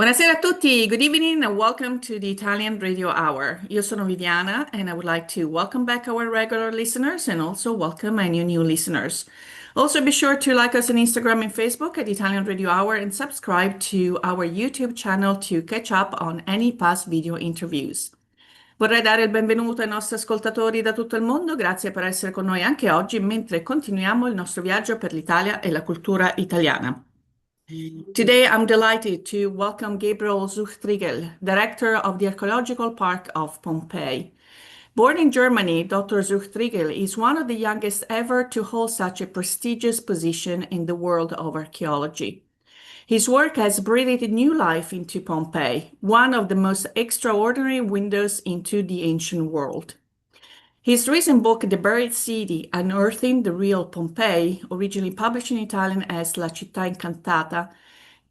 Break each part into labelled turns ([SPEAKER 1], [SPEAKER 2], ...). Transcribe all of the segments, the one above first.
[SPEAKER 1] Buonasera a tutti, good evening and welcome to the Italian Radio Hour. Io sono Viviana and I would like to welcome back our regular listeners and also welcome any new listeners. Also be sure to like us on Instagram and Facebook at Italian Radio Hour and subscribe to our YouTube channel to catch up on any past video interviews. Vorrei dare il benvenuto ai nostri ascoltatori da tutto il mondo, grazie per essere con noi anche oggi mentre continuiamo il nostro viaggio per l'Italia e la cultura italiana. Today, I'm delighted to welcome Gabriel Zuchtriegel, Director of the Archaeological Park of Pompeii. Born in Germany, Dr. Zuchtriegel is one of the youngest ever to hold such a prestigious position in the world of archaeology. His work has breathed new life into Pompeii, one of the most extraordinary windows into the ancient world. His recent book, The Buried City, Unearthing the Real Pompeii, originally published in Italian as La città incantata,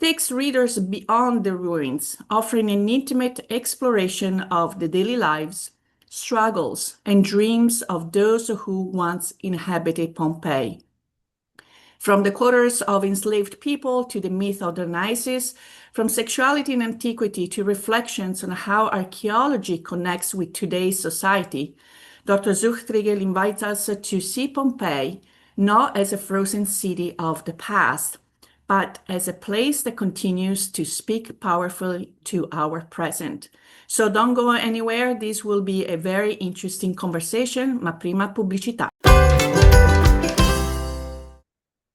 [SPEAKER 1] takes readers beyond the ruins, offering an intimate exploration of the daily lives, struggles, and dreams of those who once inhabited Pompeii. From the quarters of enslaved people to the myth of Dionysus, from sexuality and antiquity to reflections on how archaeology connects with today's society, Dr. Zuchtriegel invites us to see Pompeii not as a frozen city of the past, but as a place that continues to speak powerfully to our present. So don't go anywhere, this will be a very interesting conversation, ma prima pubblicità.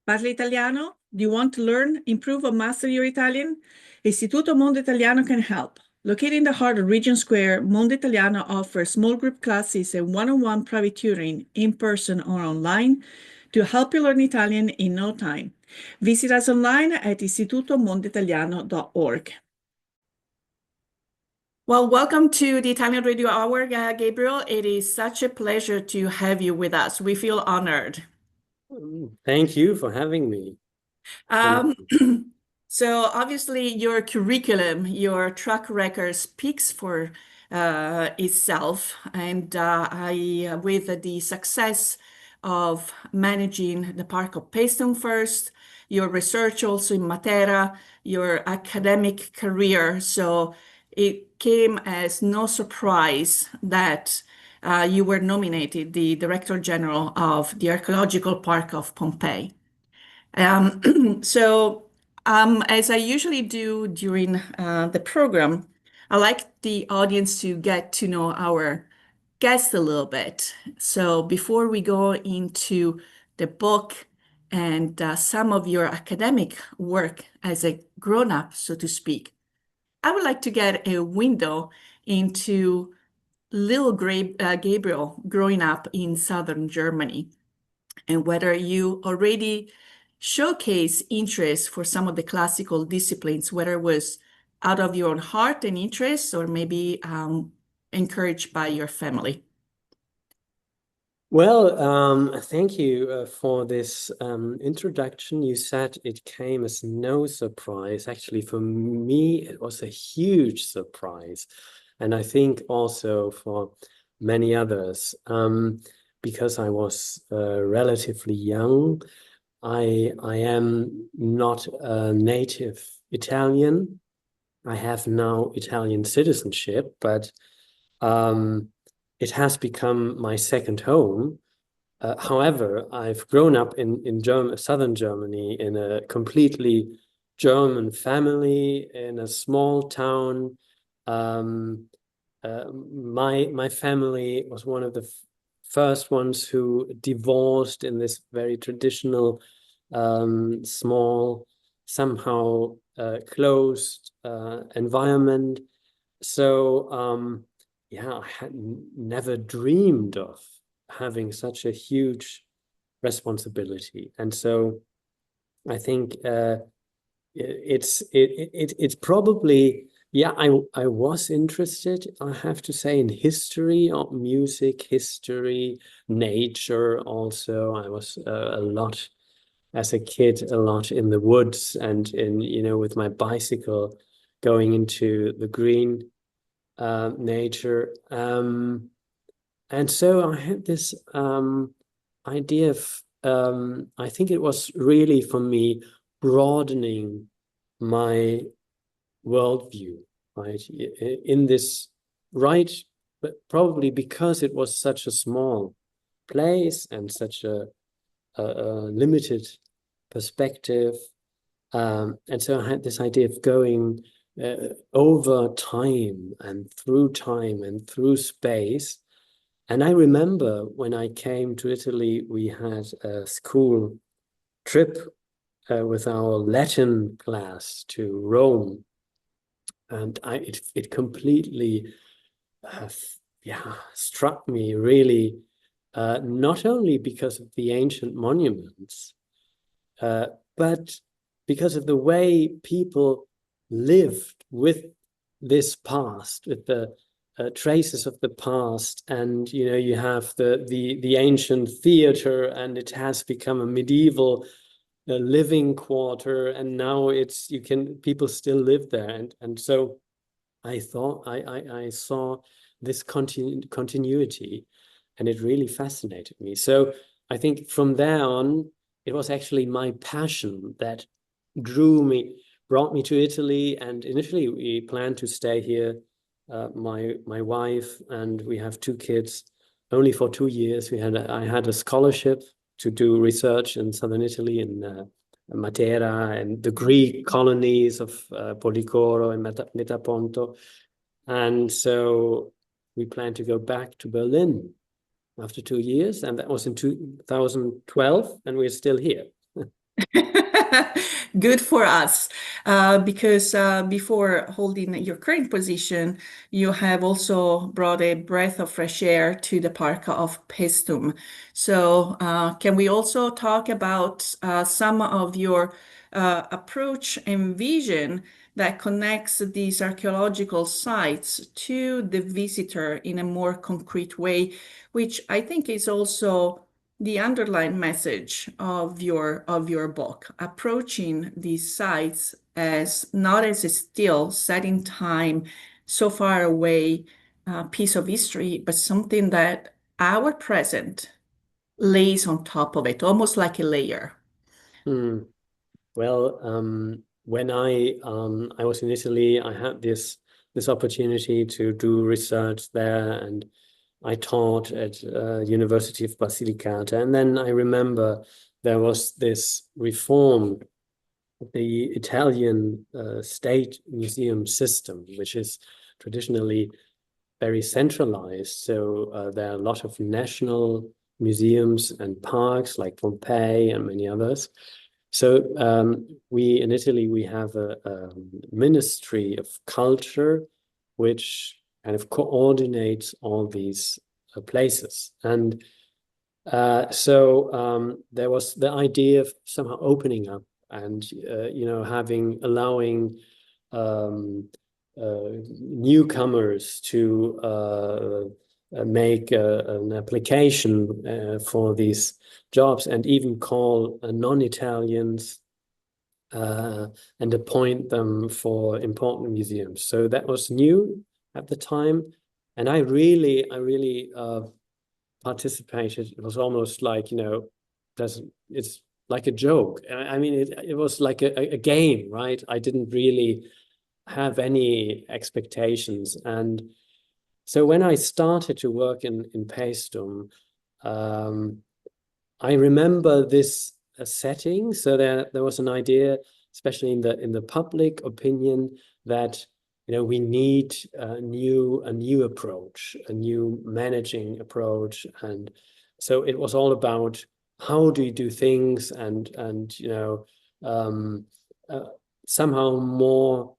[SPEAKER 1] Parli italiano? Do you want to learn, improve, or master your Italian? Istituto Mondo Italiano can help. Located in the heart of Regent Square, Mondo Italiano offers small group classes and one-on-one private tutoring in person or online to help you learn Italian in no time. Visit us online at istitutomondoitaliano.org. Well, welcome to the Italian Radio Hour, Gabriel. It is such a pleasure to have you with us. We feel honored.
[SPEAKER 2] Thank you for having me.
[SPEAKER 1] So obviously your curriculum, your track record speaks for itself, and with the success of managing the Park of Paestum first, your research also in Matera, your academic career. So it came as no surprise that you were nominated the Director General of the Archaeological Park of Pompeii. As I usually do during the program, I like the audience to get to know our guest a little bit. So before we go into the book and some of your academic work as a grown-up, so to speak, I would like to get a window into little Gabriel growing up in southern Germany, and whether you already showcase interest for some of the classical disciplines, whether it was out of your own heart and interest or maybe encouraged by your family.
[SPEAKER 2] Well, thank you for this introduction. You said it came as no surprise. Actually, for me, it was a huge surprise. And I think also for many others, because I was relatively young. I am not a native Italian. I have now Italian citizenship, but it has become my second home. However, I've grown up in southern Germany in a completely German family in a small town. My family was one of the first ones who divorced in this very traditional, small, somehow closed environment. So yeah, I had never dreamed of having such a huge responsibility, and so I think it's probably. Yeah, I was interested, I have to say, in history of music, history, nature also. I was a lot, as a kid, a lot in the woods and with my bicycle going into the green nature. And so I had this idea of, I think it was really for me broadening my worldview, right? In this, right, but probably because it was such a small place and such a limited perspective. And so I had this idea of going over time and through space. And I remember when I came to Italy, we had a school trip with our Latin class to Rome. And it completely struck me really, not only because of the ancient monuments, but because of the way people lived with this past, with the traces of the past. And you have the ancient theater, and it has become a medieval living quarter, and now people still live there. And so I thought I saw this continuity, and it really fascinated me. So I think from there on, it was actually my passion that brought me to Italy. And initially we planned to stay here, my wife, and we have 2 kids, only for 2 years. I had a scholarship to do research in southern Italy, in Matera and the Greek colonies of Policoro and Metaponto. And so we plan to go back to Berlin after 2 years, and that was in 2012, and we're still here.
[SPEAKER 1] Good for us, because before holding your current position, you have also brought a breath of fresh air to the Park of Paestum. So, can we also talk about some of your approach and vision that connects these archaeological sites to the visitor in a more concrete way, which I think is also the underlying message of your book, approaching these sites as not as a still set in time, so far away piece of history, but something that our present lays on top of it, almost like a layer.
[SPEAKER 2] Hmm. Well, when I was in Italy, I had this opportunity to do research there, and I taught at University of Basilicata. And then I remember there was this reform of the Italian state museum system, which is traditionally very centralized. So there are a lot of national museums and parks like Pompeii and many others. So we in Italy, we have a Ministry of Culture, which kind of coordinates all these places. And so there was the idea of somehow opening up and allowing newcomers to make an application for these jobs, and even call non-Italians and appoint them for important museums. So that was new at the time, and I really participated. It was almost like, it's like a joke. I mean, it was like a game, right? I didn't really have any expectations. And so when I started to work in Paestum, I remember this setting. So there was an idea, especially in the public opinion, that we need a new approach, a new managing approach. And so it was all about how do you do things, and somehow more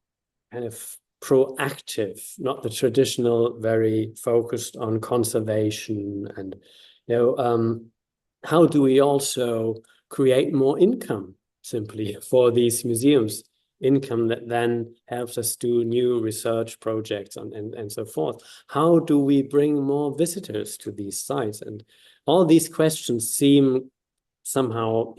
[SPEAKER 2] kind of proactive, not the traditional, very focused on conservation. And how do we also create more income simply for these museums, income that then helps us do new research projects and so forth? How do we bring more visitors to these sites? And all these questions seem somehow,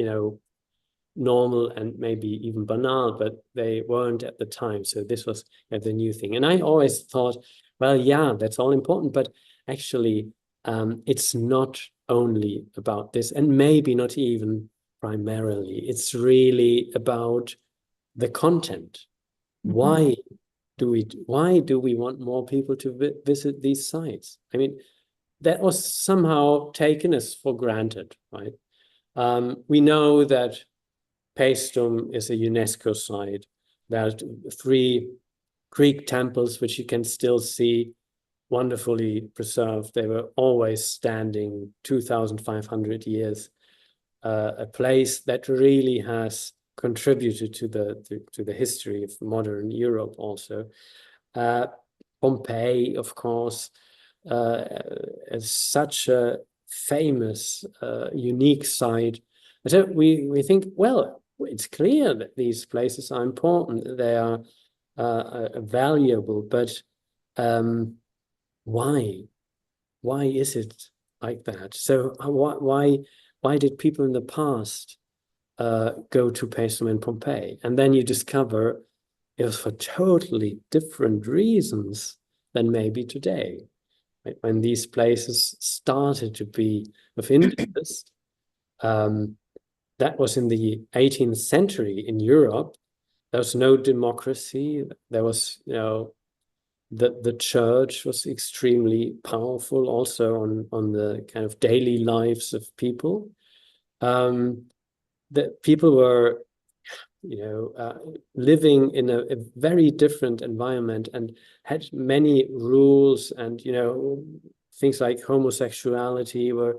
[SPEAKER 2] normal and maybe even banal, but they weren't at the time. So this was the new thing. And I always thought, well, yeah, that's all important, but actually it's not only about this, and maybe not even primarily. It's really about the content. Why why do we want more people to visit these sites? I mean, that was somehow taken as for granted, right? We know that Paestum is a UNESCO site. There are 3 Greek temples, which you can still see, wonderfully preserved. They were always standing 2,500 years. A place that really has contributed to the history of modern Europe also. Pompeii, of course, is such a famous, unique site. So we think, well, it's clear that these places are important, they are valuable, but why? Why is it like that? So why did people in the past go to Paestum and Pompeii? And then you discover it was for totally different reasons than maybe today. Right? When these places started to be of interest, that was in the 18th century in Europe. There was no democracy. There was, the church was extremely powerful also on the kind of daily lives of people. That people were, living in a very different environment and had many rules, and things like homosexuality were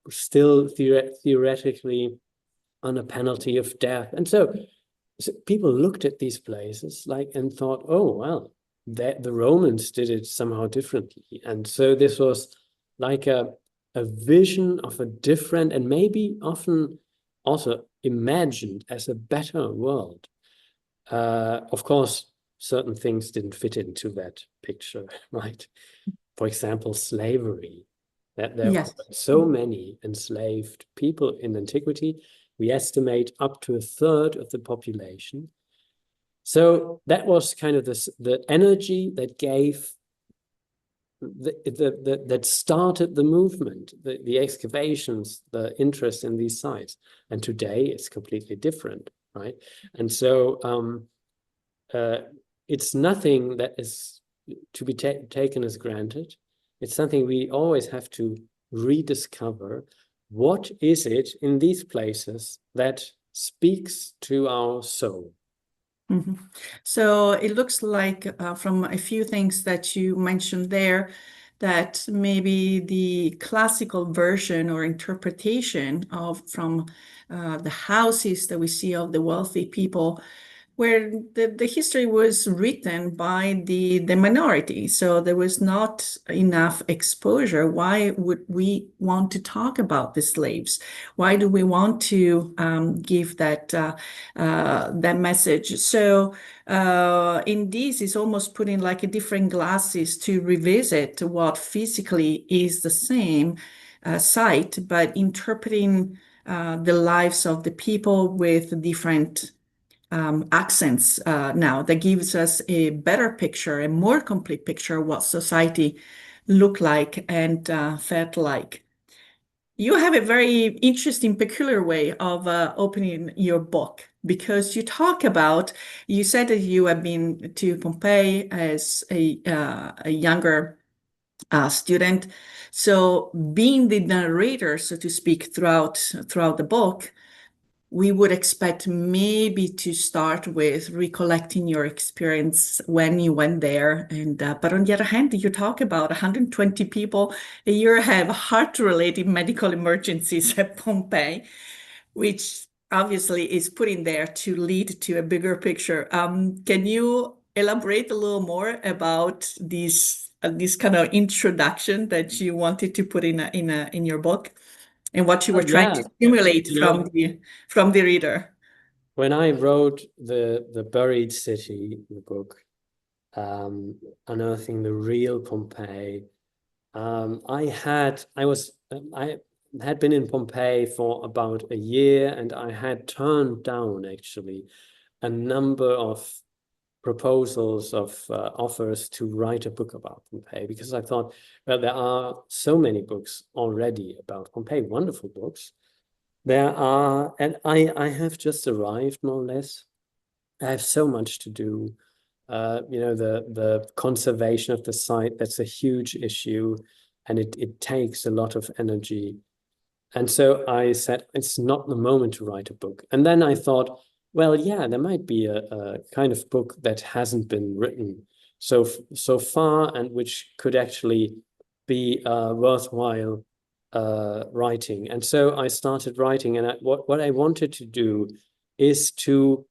[SPEAKER 2] still theoretically on a penalty of death. And so people looked at these places and thought, oh, well, the Romans did it somehow differently. And so this was like a vision of a different, and maybe often also imagined as a better world. Of course, certain things didn't fit into that picture, right? For example, slavery. That there
[SPEAKER 1] Yes.
[SPEAKER 2] were so many enslaved people in antiquity. We estimate up to 1/3 of the population. So that was kind of the energy that gave that started the movement, the excavations, the interest in these sites. And today it's completely different, right? And so it's nothing that is to be taken as granted. It's something we always have to rediscover. What is it in these places that speaks to our soul?
[SPEAKER 1] Mm-hmm. So it looks like from a few things that you mentioned there, that maybe the classical version or interpretation from the houses that we see of the wealthy people, where the history was written by the minority. So there was not enough exposure. Why would we want to talk about the slaves? Why do we want to give that message? So in this, it's almost putting like a different glasses to revisit what physically is the same site, but interpreting the lives of the people with different accents now, that gives us a better picture, a more complete picture of what society looked like and felt like. You have a very interesting, peculiar way of opening your book, because you talk about, you said that you have been to Pompeii as a younger student. So being the narrator, so to speak, throughout the book, we would expect maybe to start with recollecting your experience when you went there. And but on the other hand, you talk about 120 people a year have heart-related medical emergencies at Pompeii, which obviously is put in there to lead to a bigger picture. Can you elaborate a little more about this kind of introduction that you wanted to put in your book, and what you were trying
[SPEAKER 2] Yeah,
[SPEAKER 1] to stimulate from the reader?
[SPEAKER 2] when I wrote the Buried City, the book, Unearthing the Real Pompeii, I had been in Pompeii for about a year, and I had turned down actually a number of proposals of offers to write a book about Pompeii, because I thought, well, there are so many books already about Pompeii, wonderful books. There are, and I have just arrived more or less. I have so much to do. The conservation of the site, that's a huge issue, and it takes a lot of energy. And so I said, it's not the moment to write a book. And then I thought, well, yeah, there might be a kind of book that hasn't been written so far, and which could actually be worthwhile writing. And so I started writing, and what I wanted to do is to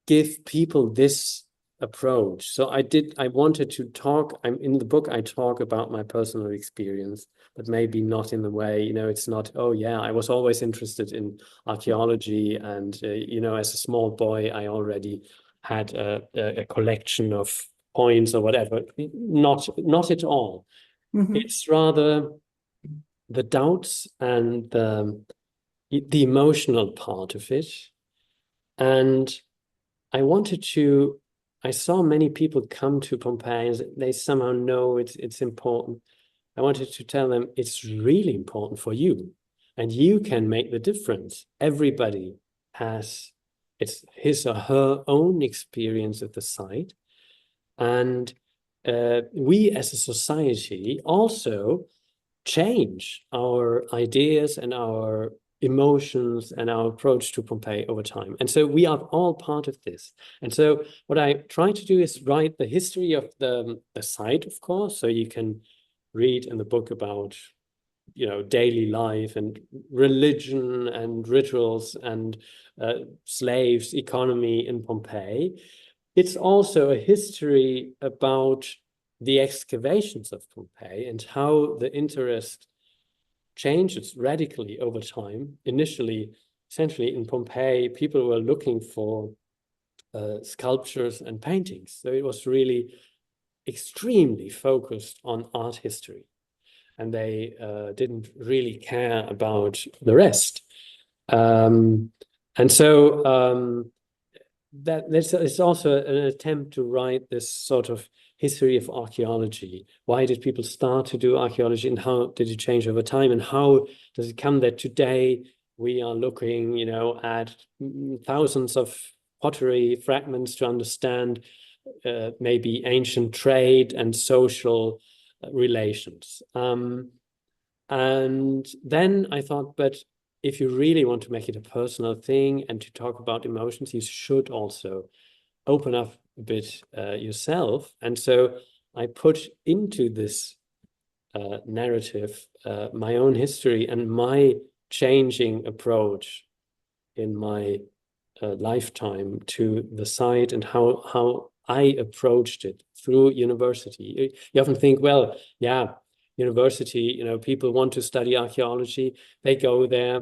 [SPEAKER 2] give people this approach. So I wanted to talk, I'm in the book, I talk about my personal experience, but maybe not in the way, it's not, oh yeah, I was always interested in archaeology, and as a small boy, I already had a collection of coins or whatever. Not at all.
[SPEAKER 1] Mm-hmm.
[SPEAKER 2] It's rather the doubts and the emotional part of it. And I saw many people come to Pompeii and they somehow know it's important. I wanted to tell them it's really important for you, and you can make the difference. Everybody has his or her own experience at the site. And we as a society also change our ideas and our emotions and our approach to Pompeii over time. And so we are all part of this. And so what I try to do is write the history of the site, of course, so you can read in the book about daily life and religion and rituals and slaves, economy in Pompeii. It's also a history about the excavations of Pompeii and how the interest changes radically over time. Initially, essentially in Pompeii, people were looking for sculptures and paintings. So it was really extremely focused on art history. And they didn't really care about the rest. And so it's also an attempt to write this sort of history of archaeology. Why did people start to do archaeology, and how did it change over time? And how does it come that today we are looking, at thousands of pottery fragments to understand maybe ancient trade and social relations. And then I thought, but if you really want to make it a personal thing and to talk about emotions, you should also open up a bit yourself. And so I put into this narrative my own history and my changing approach in my lifetime to the site, and how I approached it through university. You often think, well, yeah, university, people want to study archaeology, they go there,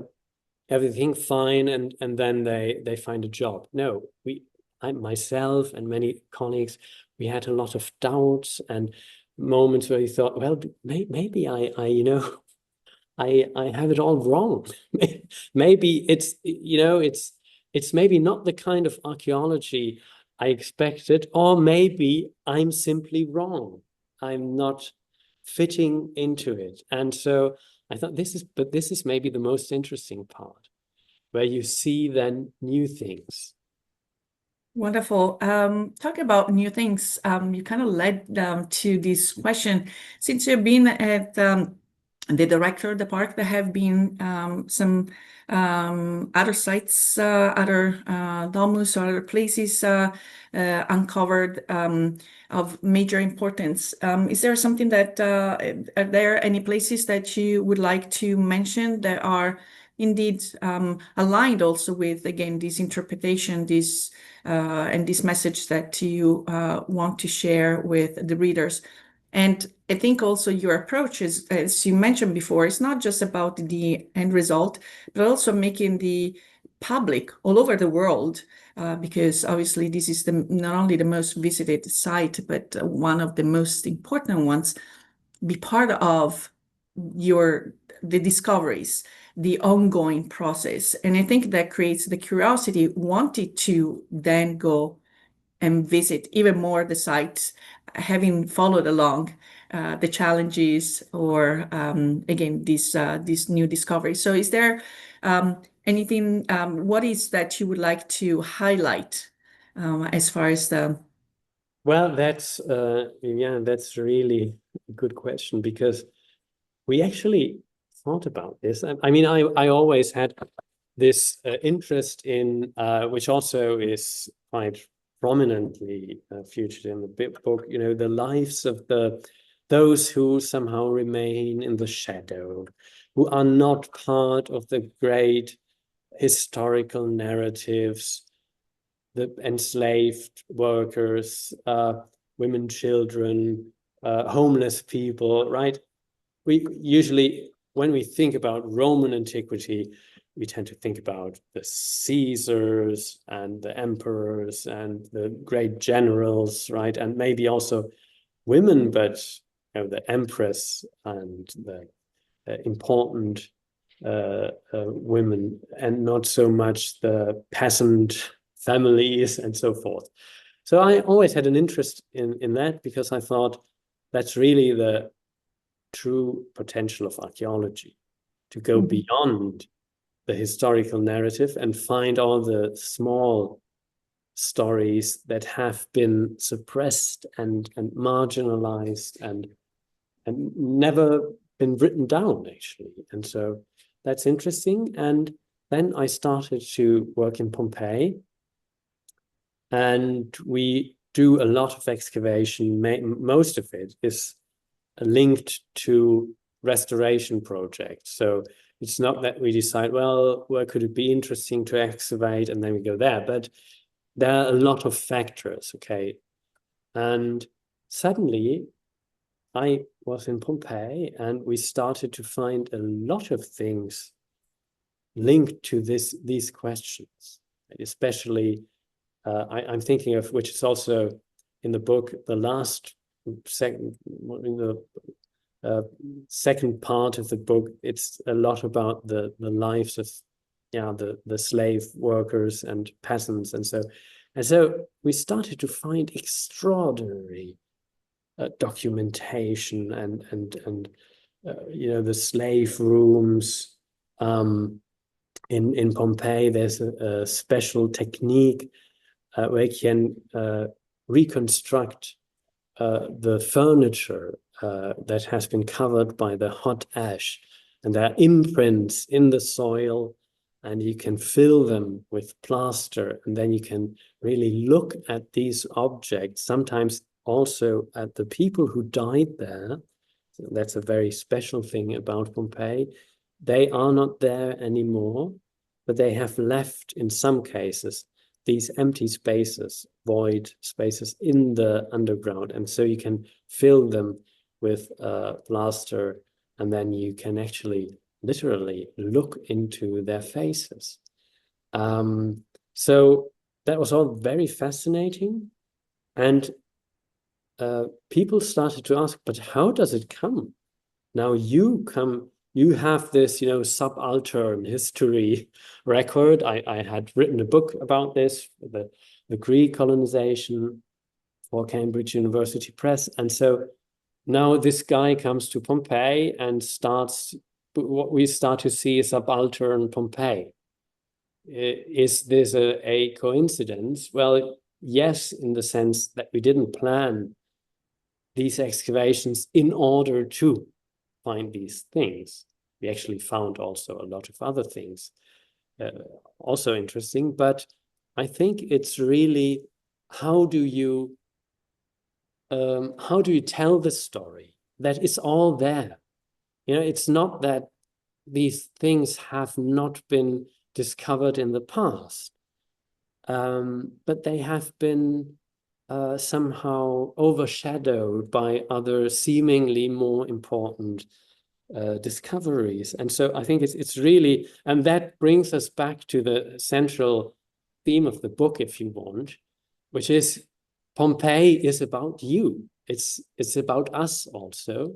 [SPEAKER 2] everything fine, and then they find a job. No, I myself and many colleagues, we had a lot of doubts and moments where we thought, well, maybe I I have it all wrong. Maybe it's maybe not the kind of archaeology I expected, or maybe I'm simply wrong. I'm not fitting into it. And so I thought this is maybe the most interesting part, where you see then new things.
[SPEAKER 1] Wonderful. Talk about new things. You kind of led to this question. Since you've been at the director of the park, there have been some other sites, other domus or other places uncovered of major importance. Is there something that, are there any places that you would like to mention that are indeed aligned also with, again, this interpretation, this and this message that you want to share with the readers? And I think also your approach is, as you mentioned before, it's not just about the end result, but also making the public all over the world, because obviously this is not only the most visited site, but one of the most important ones, be part of the discoveries, the ongoing process. And I think that creates the curiosity, wanted to then go and visit even more the sites, having followed along the challenges or again this new discovery. So is there anything, what is that you would like to highlight as far as the.
[SPEAKER 2] Well, that's really a good question because we actually thought about this. I mean, I always had this interest in, which also is quite prominently featured in the book, the lives of those who somehow remain in the shadow, who are not part of the great historical narratives, the enslaved workers, women, children, homeless people, right? We usually, when we think about Roman antiquity, we tend to think about the Caesars and the emperors and the great generals, right? And maybe also women, but the empress and the important women, and not so much the peasant families and so forth. So I always had an interest in that because I thought that's really the true potential of archaeology, to go
[SPEAKER 1] Mhm.
[SPEAKER 2] beyond the historical narrative and find all the small stories that have been suppressed and marginalized and never been written down, actually. And so that's interesting. And then I started to work in Pompeii, and we do a lot of excavation. Most of it is linked to restoration projects. So it's not that we decide, well, where could it be interesting to excavate, and then we go there. But there are a lot of factors, okay? And suddenly I was in Pompeii, and we started to find a lot of things linked to these questions, especially I'm thinking of, which is also in the book, the last second, in the second part of the book, it's a lot about the lives of the slave workers and peasants, and so we started to find extraordinary documentation and the slave rooms in Pompeii. There's a special technique where you can reconstruct the furniture that has been covered by the hot ash, and there are imprints in the soil, and you can fill them with plaster, and then you can really look at these objects, sometimes also at the people who died there. So that's a very special thing about Pompeii. They are not there anymore, but they have left, in some cases, these empty spaces, void spaces in the underground. And so you can fill them with plaster, and then you can actually literally look into their faces. So that was all very fascinating. And people started to ask, but how does it come? Now you have this, subaltern history record. I had written a book about this, the Greek colonization, for Cambridge University Press. And so now this guy comes to Pompeii and what we start to see is subaltern Pompeii. Is this a coincidence? Well, yes, in the sense that we didn't plan these excavations in order to find these things. We actually found also a lot of other things, also interesting. But I think it's really, how do you tell the story that is all there? It's not that these things have not been discovered in the past, but they have been somehow overshadowed by other seemingly more important discoveries. And so I think it's really, and that brings us back to the central theme of the book, if you want, which is Pompeii is about you. It's about us also.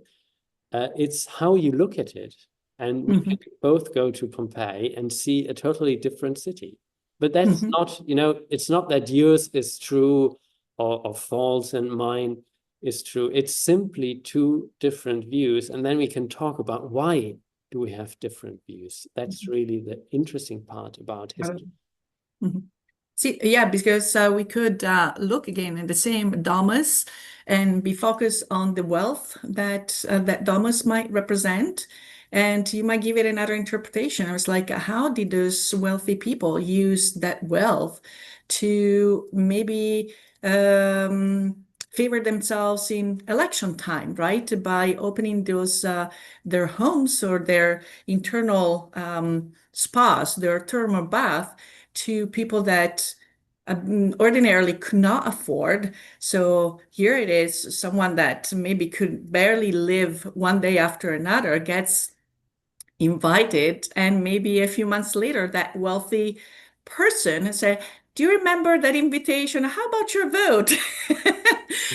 [SPEAKER 2] It's how you look at it. And we
[SPEAKER 1] Mhm.
[SPEAKER 2] can both go to Pompeii and see a totally different city. But that's
[SPEAKER 1] Mhm.
[SPEAKER 2] not, it's not that yours is true or false and mine is true. It's simply two different views. And then we can talk about why do we have different views. That's really the interesting part about history.
[SPEAKER 1] Mhm. See, yeah, because we could look again at the same domus and be focused on the wealth that that domus might represent, and you might give it another interpretation. I was like, how did those wealthy people use that wealth to maybe favor themselves in election time, right? By opening those their homes or their internal spas, their thermal bath to people that ordinarily could not afford. So here it is, someone that maybe could barely live one day after another gets invited, and maybe a few months later, that wealthy person say, "Do you remember that invitation? How about your vote?" So,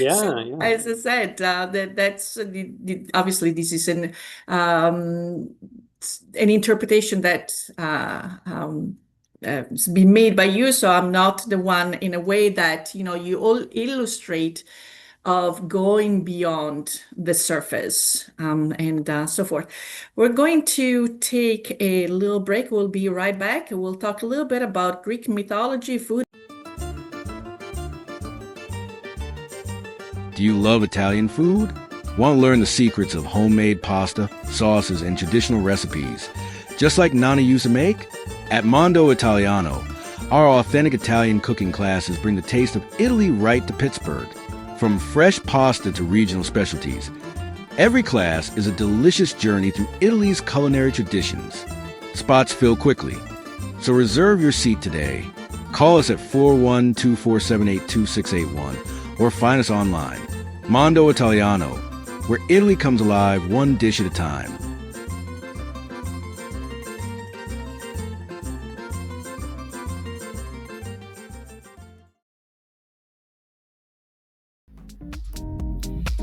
[SPEAKER 2] Yeah, yeah.
[SPEAKER 1] as I said, that's obviously this is um, an interpretation that has been made by you. So I'm not the one in a way that you all illustrate of going beyond the surface and so forth. We're going to take a little break. We'll be right back. We'll talk a little bit about Greek mythology, food.
[SPEAKER 3] Do you love Italian food? Want to learn the secrets of homemade pasta, sauces, and traditional recipes, just like Nana used to make? At Mondo Italiano, our authentic Italian cooking classes bring the taste of Italy right to Pittsburgh. From fresh pasta to regional specialties, every class is a delicious journey through Italy's culinary traditions. Spots fill quickly, so reserve your seat today. Call us at 412-478-2681 or find us online. Mondo Italiano, where Italy comes alive one dish at a time.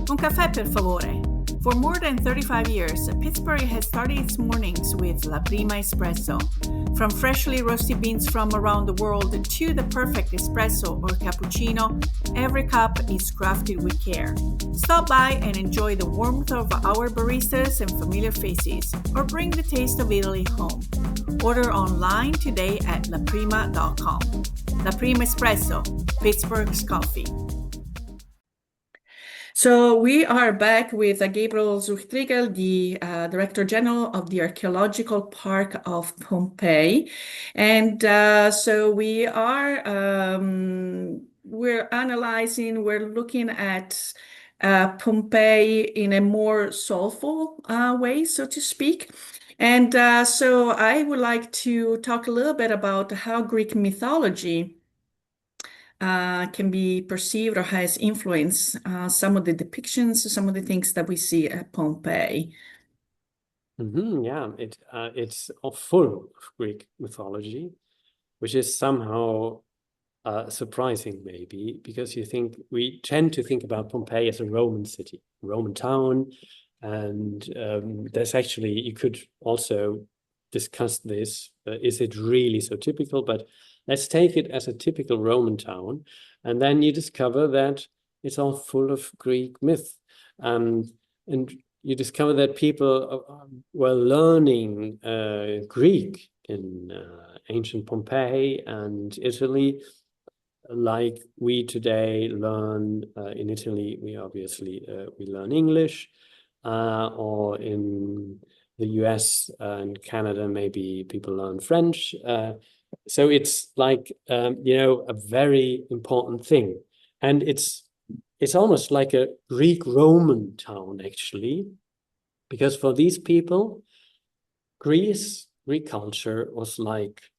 [SPEAKER 1] Un caffè, per favore. For more than 35 years, Pittsburgh has started its mornings with La Prima Espresso. From freshly roasted beans from around the world to the perfect espresso or cappuccino, every cup is crafted with care. Stop by and enjoy the warmth of our baristas and familiar faces, or bring the taste of Italy home. Order online today at laprima.com. La Prima Espresso, Pittsburgh's coffee. So we are back with Gabriel Zuchtriegel, the Director General of the Archaeological Park of Pompeii. And so we are we're analyzing, we're looking at Pompeii in a more soulful way, so to speak. And so I would like to talk a little bit about how Greek mythology can be perceived or has influenced some of the depictions, some of the things that we see at Pompeii.
[SPEAKER 2] Yeah, it's all full of Greek mythology, which is somehow surprising, maybe, because we tend to think about Pompeii as a Roman city, Roman town, and there's actually, you could also discuss this. Is it really so typical? But let's take it as a typical Roman town, and then you discover that it's all full of Greek myth, and you discover that people were learning Greek in ancient Pompeii and Italy, like we today learn in Italy. We obviously we learn English, or in the US and Canada, maybe people learn French. So it's like a very important thing, and it's almost like a Greek-Roman town, actually, because for these people, Greek culture was like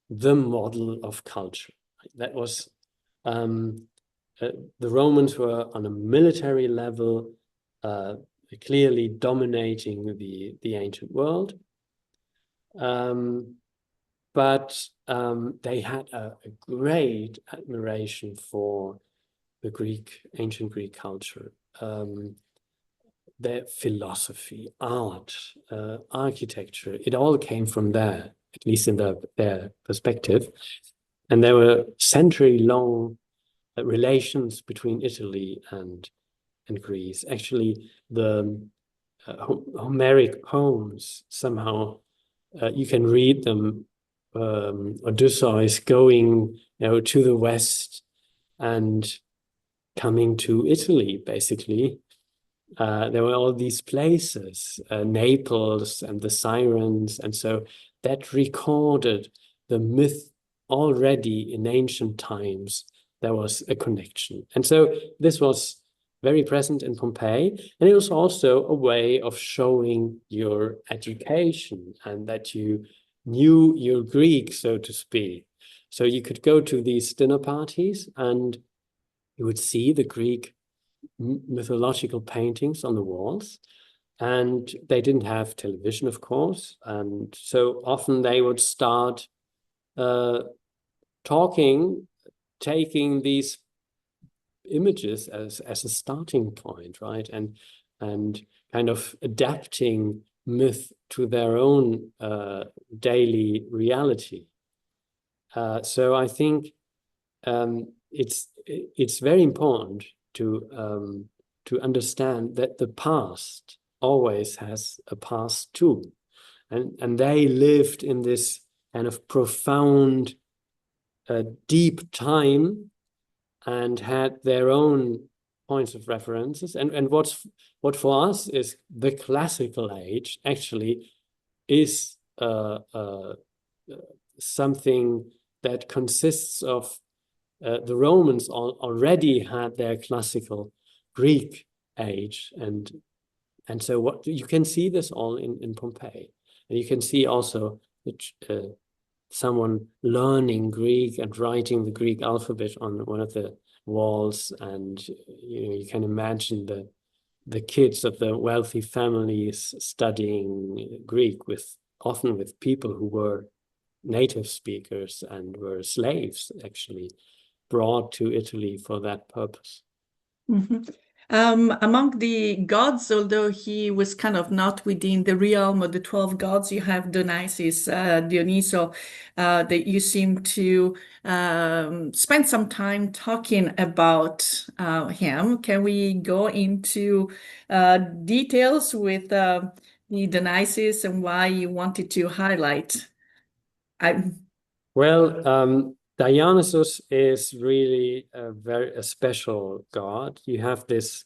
[SPEAKER 2] the model of culture. That was the Romans were on a military level, clearly dominating the ancient world. But they had a great admiration for the ancient Greek culture, their philosophy, art, architecture. It all came from there, at least in their perspective. And there were century-long relations between Italy and Greece. Actually, the Homeric poems, somehow you can read them Odysseus going, to the west and coming to Italy, basically. There were all these places, Naples and the Sirens, and so that recorded the myth already in ancient times. There was a connection. And so this was very present in Pompeii, and it was also a way of showing your education and that you knew your Greek, so to speak. So you could go to these dinner parties and you would see the Greek mythological paintings on the walls, and they didn't have television, of course, and so often they would start talking, taking these images as a starting point, right, and kind of adapting myth to their own daily reality. So I think it's very important to understand that the past always has a past too, and they lived in this kind of profound, deep time, and had their own points of references. And what for us is the classical age actually is something that consists of the Romans already had their classical Greek age, and so what you can see this all in Pompeii, and you can see also someone learning Greek and writing the Greek alphabet on one of the walls, and you can imagine the kids of the wealthy families studying Greek often with people who were native speakers and were slaves actually brought to Italy for that purpose.
[SPEAKER 1] Mm-hmm. Among the gods, although he was kind of not within the realm of the 12 gods, you have Dionysus, Dionyso, that you seem to spend some time talking about him. Can we go into details with the Dionysus and why you wanted to highlight?
[SPEAKER 2] Well, Dionysus is really a special god. You have this,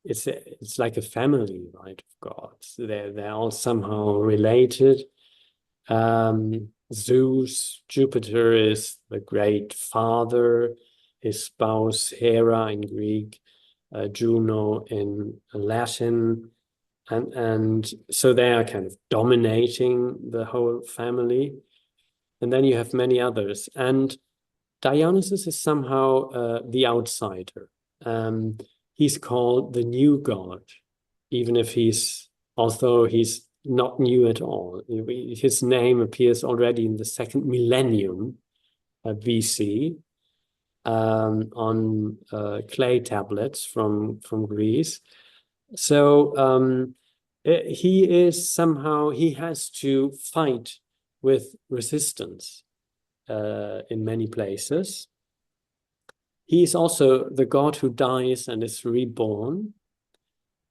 [SPEAKER 2] it's like a family, right, of gods. They're all somehow related. Zeus, Jupiter is the great father, his spouse Hera in Greek, Juno in Latin, and so they are kind of dominating the whole family. And then you have many others. And Dionysus is somehow the outsider. He's called the new god, even if although he's not new at all. His name appears already in the second millennium BC on clay tablets from Greece. So he has to fight with resistance in many places. He is also the god who dies and is reborn,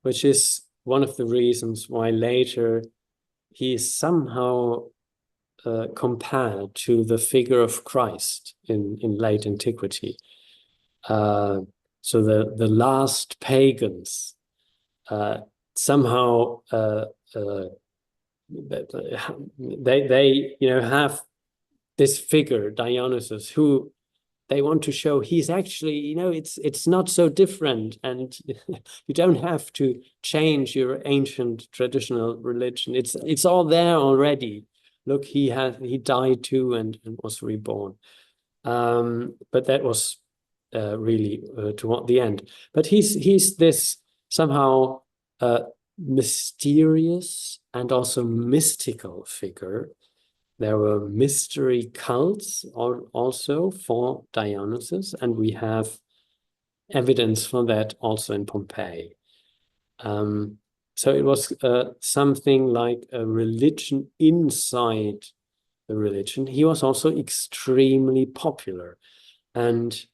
[SPEAKER 2] which is one of the reasons why later he is somehow compared to the figure of Christ in late antiquity. So the last pagans somehow they have this figure Dionysus, who they want to show he's actually, it's not so different, and you don't have to change your ancient traditional religion. It's all there already. Look, he died too and was reborn. But that was really toward the end. But he's this somehow mysterious and also mystical figure. There were mystery cults also for Dionysus, and we have evidence for that also in Pompeii. So it was something like a religion inside the religion. He was also extremely popular, and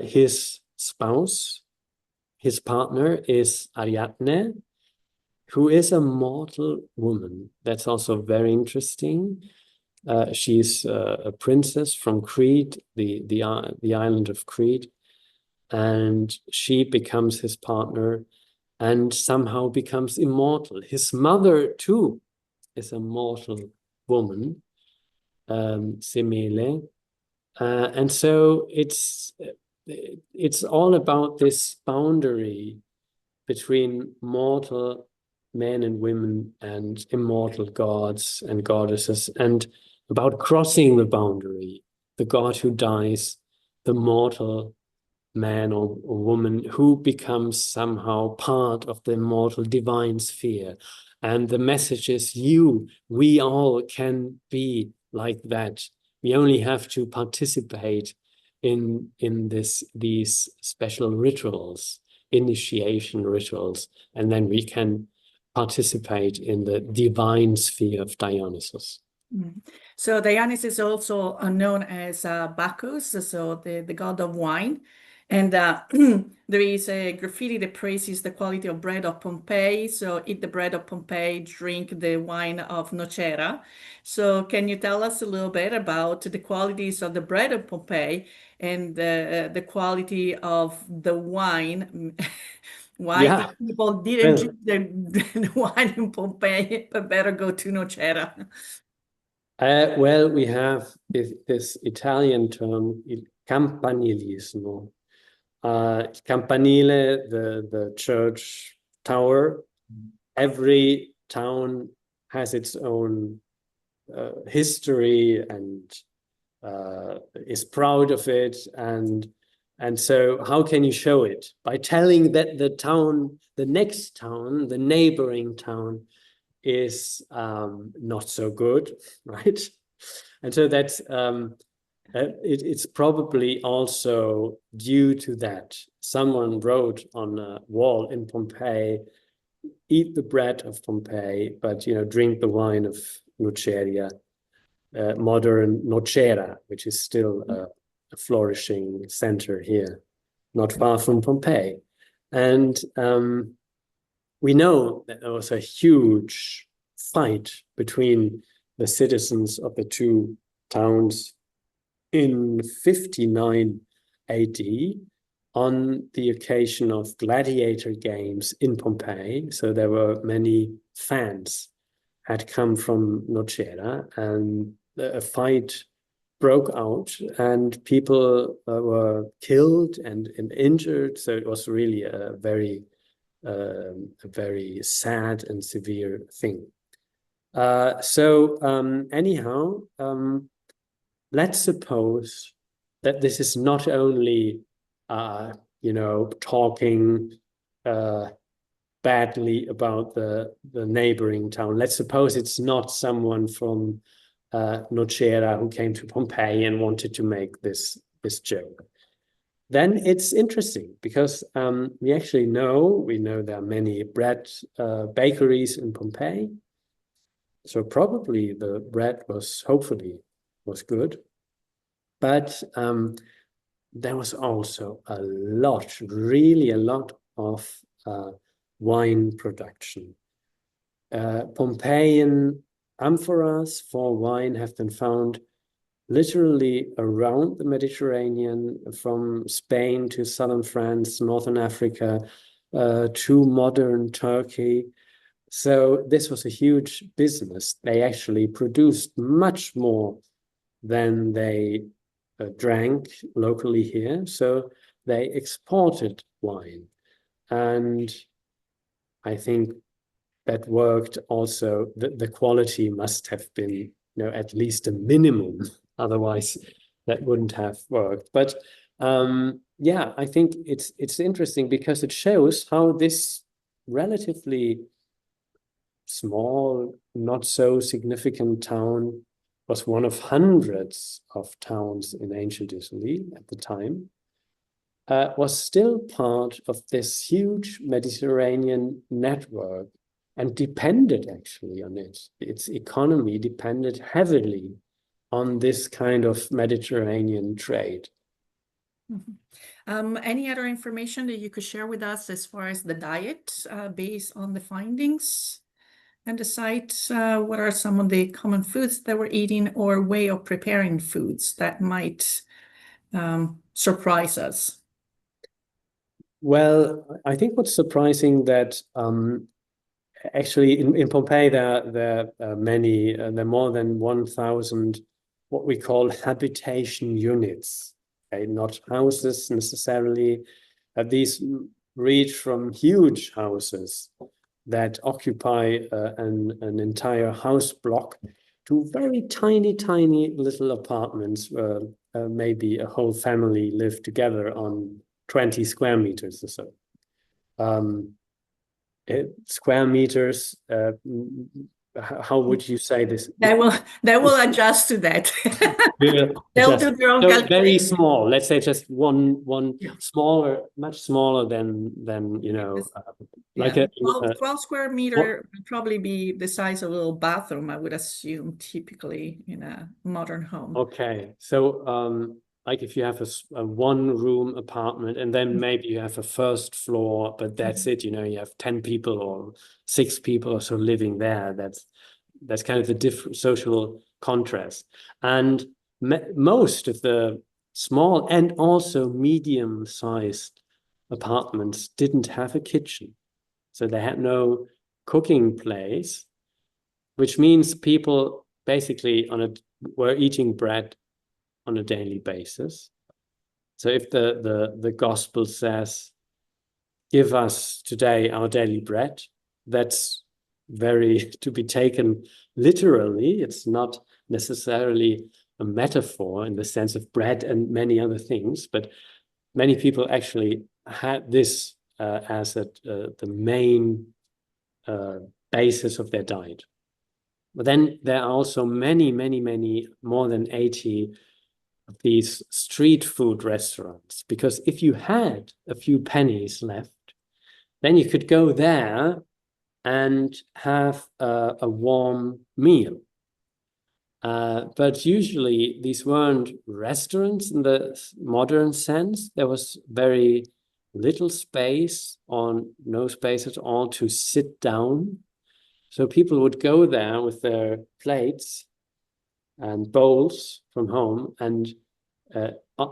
[SPEAKER 2] his spouse, his partner is Ariadne, who is a mortal woman. That's also very interesting. She's a princess from Crete, the island of Crete, and she becomes his partner and somehow becomes immortal. His mother too is a mortal woman, Semele, and so it's all about this boundary between mortal men and women and immortal gods and goddesses, and about crossing the boundary, the god who dies, the mortal man or woman who becomes somehow part of the immortal divine sphere. And the message is we all can be like that. We only have to participate in these special rituals, initiation rituals, and then we can participate in the divine sphere of Dionysus.
[SPEAKER 1] Mm. So Dionysus is also known as Bacchus, so the god of wine. And there is a graffiti that praises the quality of bread of Pompeii. So eat the bread of Pompeii, drink the wine of Nocera. So can you tell us a little bit about the qualities of the bread of Pompeii and the quality of the wine? Why
[SPEAKER 2] Yeah,
[SPEAKER 1] the people didn't drink the wine in Pompeii, but better go to Nocera?
[SPEAKER 2] well, we have this Italian term, il campanilismo. Campanile, the church tower. Every town has its own history and is proud of it. And so how can you show it? By telling that the next town, the neighboring town, is not so good, right? And so that's it's probably also due to that. Someone wrote on a wall in Pompeii, eat the bread of Pompeii, but drink the wine of Nuceria, modern Nocera, which is still a flourishing center here, not far from Pompeii. And we know that there was a huge fight between the citizens of the two towns in 59 AD on the occasion of gladiator games in Pompeii. So there were many fans had come from Nocera, and a fight broke out and people were killed and injured. So it was really a very sad and severe thing. Anyhow, let's suppose that this is not only, talking badly about the neighboring town. Let's suppose it's not someone from Nocera who came to Pompeii and wanted to make this joke. Then it's interesting because we know there are many bread bakeries in Pompeii. So probably the bread hopefully was good. But there was also really a lot of wine production. Pompeian amphoras for wine have been found literally around the Mediterranean, from Spain to southern France, northern Africa, to modern Turkey. So this was a huge business. They actually produced much more than they drank locally here. So they exported wine. And I think that worked also. The quality must have been, at least a minimum. Otherwise, that wouldn't have worked. But I think it's interesting because it shows how this relatively small, not so significant town was one of hundreds of towns in ancient Italy at the time, was still part of this huge Mediterranean network and depended actually on it. Its economy depended heavily on this kind of Mediterranean trade.
[SPEAKER 1] Mm-hmm. Any other information that you could share with us as far as the diet based on the findings? and the site, what are some of the common foods that we're eating or way of preparing foods that might surprise us?
[SPEAKER 2] Well, I think what's surprising that actually in Pompeii there are many, there are more than 1,000 what we call habitation units. Okay, not houses necessarily. These reach from huge houses that occupy an entire house block to very tiny little apartments where maybe a whole family live together on 20 square meters or so. Square meters, how would you say this?
[SPEAKER 1] They will adjust to that. They'll do their own
[SPEAKER 2] so
[SPEAKER 1] calculation.
[SPEAKER 2] very small. Let's say just one
[SPEAKER 1] Yeah.
[SPEAKER 2] smaller, much smaller than you know, like
[SPEAKER 1] Yeah.
[SPEAKER 2] a
[SPEAKER 1] 12 square meter would probably be the size of a little bathroom, I would assume, typically in a modern home.
[SPEAKER 2] Okay, so like if you have a one-room apartment and then maybe you have a first floor, but that's it, you know, you have 10 people or 6 people or so living there. That's kind of the different social contrast. And most of the small and also medium-sized apartments didn't have a kitchen. So they had no cooking place, which means people basically were eating bread on a daily basis. So if the gospel says, give us today our daily bread, that's very to be taken literally. It's not necessarily a metaphor in the sense of bread and many other things, but many people actually had this as the main basis of their diet. But then there are also many, more than 80 of these street food restaurants, because if you had a few pennies left, then you could go there and have a warm meal. But usually these weren't restaurants in the modern sense. There was very little space or no space at all to sit down. So people would go there with their plates and bowls from home and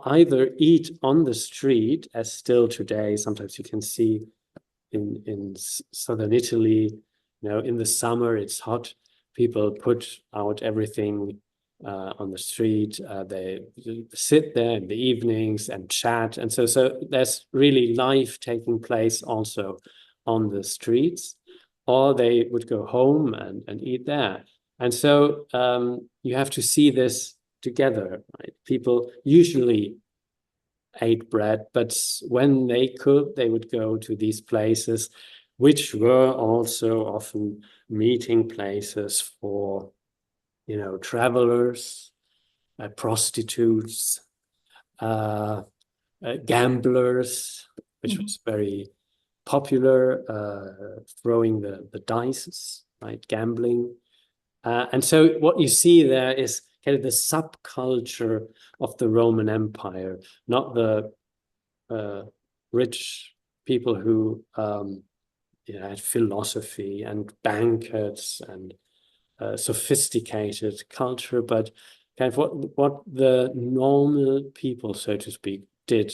[SPEAKER 2] either eat on the street, as still today, sometimes you can see in southern Italy, you know, in the summer, it's hot. People put out everything on the street. They sit there in the evenings and chat. And so there's really life taking place also on the streets. Or they would go home and eat there. And so you have to see this together, right? People usually ate bread, but when they could, they would go to these places, which were also often meeting places for, you know, travelers, prostitutes, gamblers, which was very popular, throwing the dice, right, gambling. And so what you see there is kind of the subculture of the Roman Empire, not the rich people who you know, had philosophy and banquets and sophisticated culture, but kind of what the normal people, so to speak, did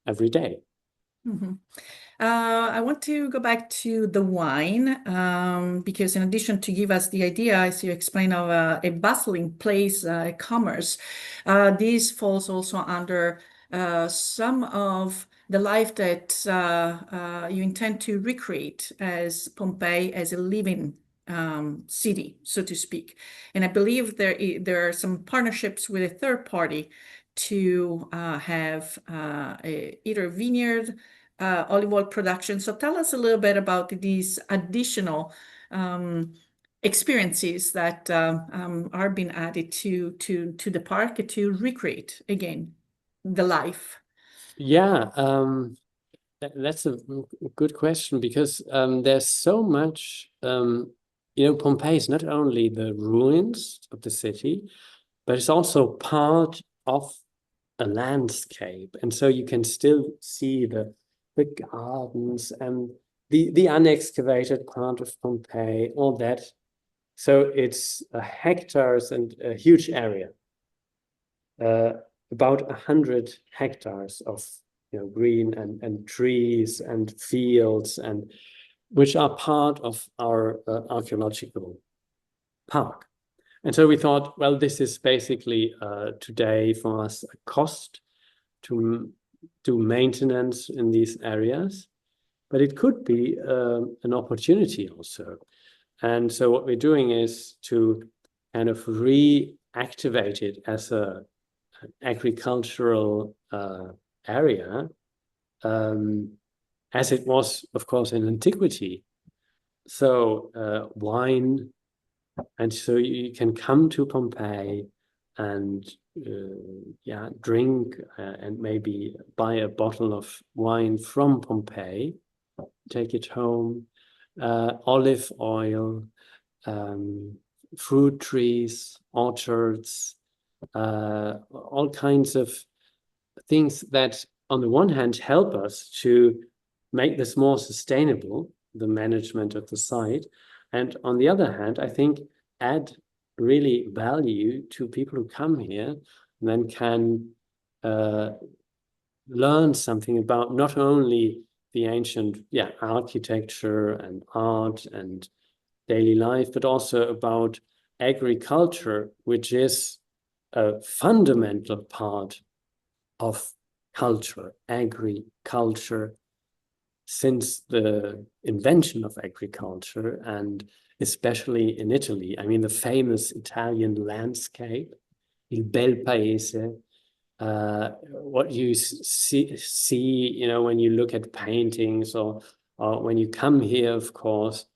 [SPEAKER 2] every day.
[SPEAKER 1] Mm-hmm. I want to go back to the wine because in addition to give us the idea, as you explain, of a bustling place, commerce, this falls also under some of the life that you intend to recreate as Pompeii as a living city, so to speak. And I believe there are some partnerships with a third party to have either a vineyard, olive oil production. So tell us a little bit about these additional experiences that are being added to the park to recreate again the life.
[SPEAKER 2] Yeah, that's a good question because there's so much. You know, Pompeii is not only the ruins of the city, but it's also part of a landscape, and so you can still see the gardens and the unexcavated part of Pompeii, all that So it's hectares and a huge area, about 100 hectares of green and trees and fields, and which are part of our archaeological park. And so we thought, well, this is basically today for us a cost to do maintenance in these areas, but it could be an opportunity also. And so what we're doing is to kind of reactivate it as an agricultural area, as it was, of course, in antiquity. So wine, and so you can come to Pompeii and drink and maybe buy a bottle of wine from Pompeii, take it home, olive oil, fruit trees, orchards, all kinds of things that on the one hand help us to make this more sustainable, the management of the site, and on the other hand, I think add really value to people who come here and then can learn something about not only the ancient architecture and art and daily life, but also about agriculture, which is a fundamental part of culture, agriculture, since the invention of agriculture, and especially in Italy. I mean, the famous Italian landscape, il bel paese, what you see, when you look at paintings or when you come here, of course,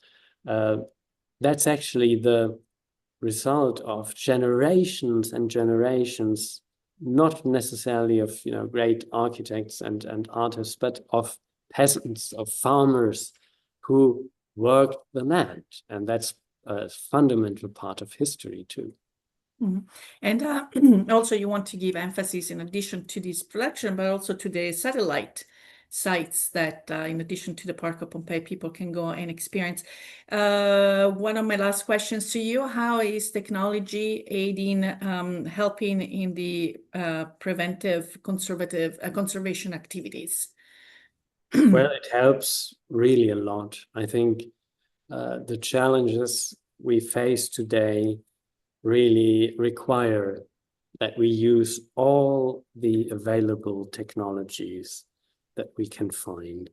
[SPEAKER 2] that's actually the result of generations and generations, not necessarily of great architects and artists, but of peasants, of farmers who worked the land, and that's a fundamental part of history too.
[SPEAKER 1] Mm-hmm. And also you want to give emphasis in addition to this production, but also to the satellite sites that in addition to the Park of Pompeii, people can go and experience. One of my last questions to you, how is technology aiding, helping in the preventive conservation activities?
[SPEAKER 2] Well, it helps really a lot. I think the challenges we face today really require that we use all the available technologies that we can find.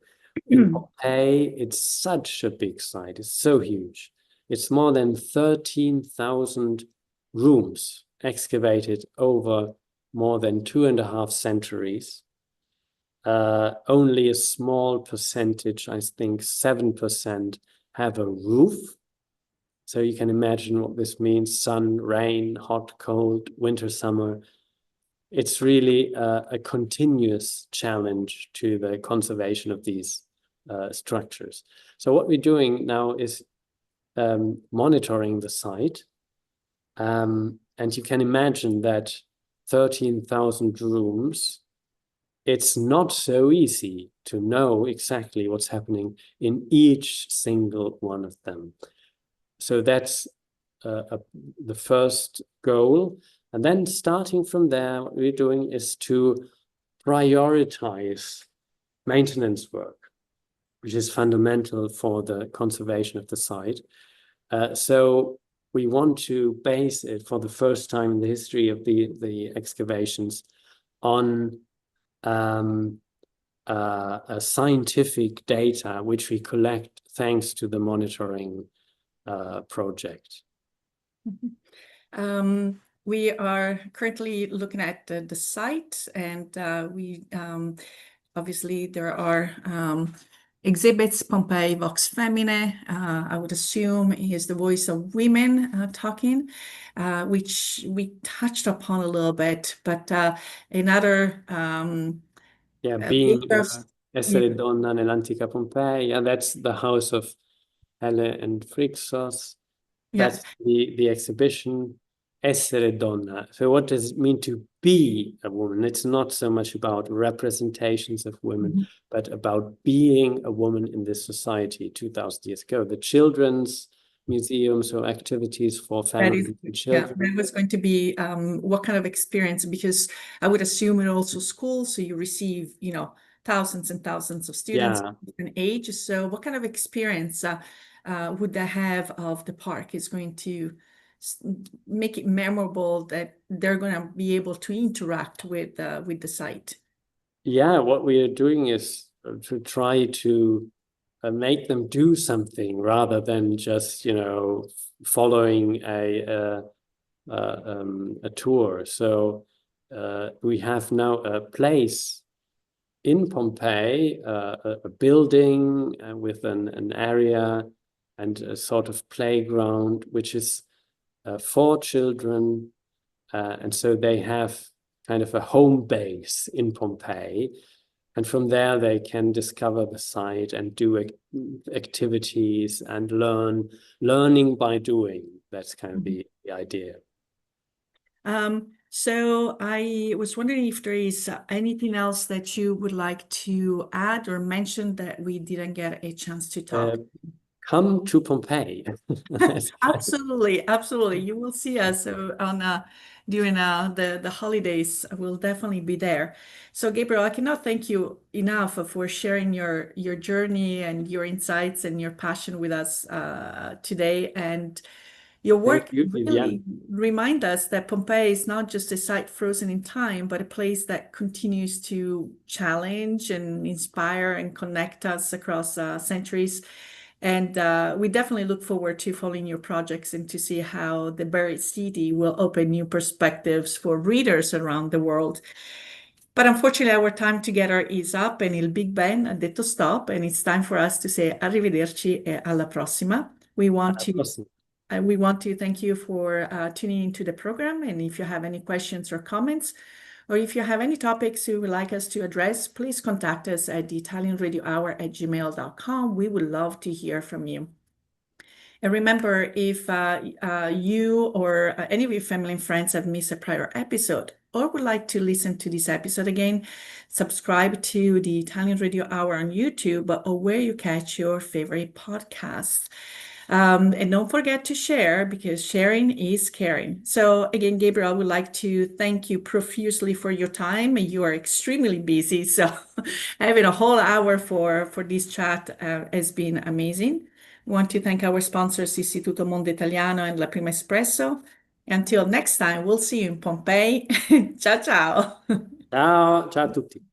[SPEAKER 2] In Pompeii, it's such a big site. It's so huge. It's more than 13,000 rooms excavated over more than 2.5 centuries. Only a small percentage, I think 7%, have a roof. So you can imagine what this means: sun, rain, hot, cold, winter, summer. It's really a continuous challenge to the conservation of these structures. So what we're doing now is monitoring the site. And you can imagine that 13,000 rooms, it's not so easy to know exactly what's happening in each single one of them. So that's the first goal. And then starting from there, what we're doing is to prioritize maintenance work, which is fundamental for the conservation of the site. So we want to base it for the first time in the history of the excavations on scientific data, which we collect thanks to the monitoring project.
[SPEAKER 1] We are currently looking at the site, and we obviously there are exhibits. Pompeii Vox Femine, I would assume, is the voice of women talking, which we touched upon a little bit, but another
[SPEAKER 2] being Essere donna nell'antica Pompeii, that's the house of Helle and Phrixus. That's the exhibition, Essere donna. So what does it mean to be a woman? It's not so much about representations of women, but about being a woman in this society 2,000 years ago. The children's museums or activities for
[SPEAKER 1] That is,
[SPEAKER 2] families and
[SPEAKER 1] yeah,
[SPEAKER 2] children?
[SPEAKER 1] that was going to be what kind of experience, because I would assume it also schools, so you receive, thousands and thousands of students
[SPEAKER 2] Yeah.
[SPEAKER 1] of different ages. So what kind of experience would they have of the park is going to make it memorable that they're going to be able to interact with the site?
[SPEAKER 2] Yeah, what we are doing is to try to make them do something rather than just, following a tour. So we have now a place in Pompeii, a building with an area and a sort of playground, which is for children. And so they have kind of a home base in Pompeii. And from there, they can discover the site and do activities and learning by doing. That's kind of the idea.
[SPEAKER 1] So I was wondering if there is anything else that you would like to add or mention that we didn't get a chance to talk.
[SPEAKER 2] Come to Pompeii.
[SPEAKER 1] Absolutely, absolutely. You will see us on during the holidays. We'll definitely be there. So, Gabriel, I cannot thank you enough for sharing your journey and your insights and your passion with us today. And your work
[SPEAKER 2] Thank you,
[SPEAKER 1] really
[SPEAKER 2] Vivian.
[SPEAKER 1] remind us that Pompeii is not just a site frozen in time, but a place that continues to challenge and inspire and connect us across centuries. And we definitely look forward to following your projects and to see how the buried city will open new perspectives for readers around the world. But unfortunately, our time together is up, and il Big Ben ha detto stop, and it's time for us to say arrivederci e alla prossima. We want to thank you for tuning into the program. And if you have any questions or comments, or if you have any topics you would like us to address, please contact us at the italianradiohour@gmail.com. We would love to hear from you. And remember, if you or any of your family and friends have missed a prior episode or would like to listen to this episode again, subscribe to the Italian Radio Hour on YouTube or where you catch your favorite podcasts. And don't forget to share, because sharing is caring. So again, Gabriel, I would like to thank you profusely for your time. You are extremely busy, so having a whole hour for this chat has been amazing. We want to thank our sponsors, Istituto Mondo Italiano and La Prima Espresso. Until next time, we'll see you in Pompeii. Ciao, ciao.
[SPEAKER 2] Ciao, ciao a tutti.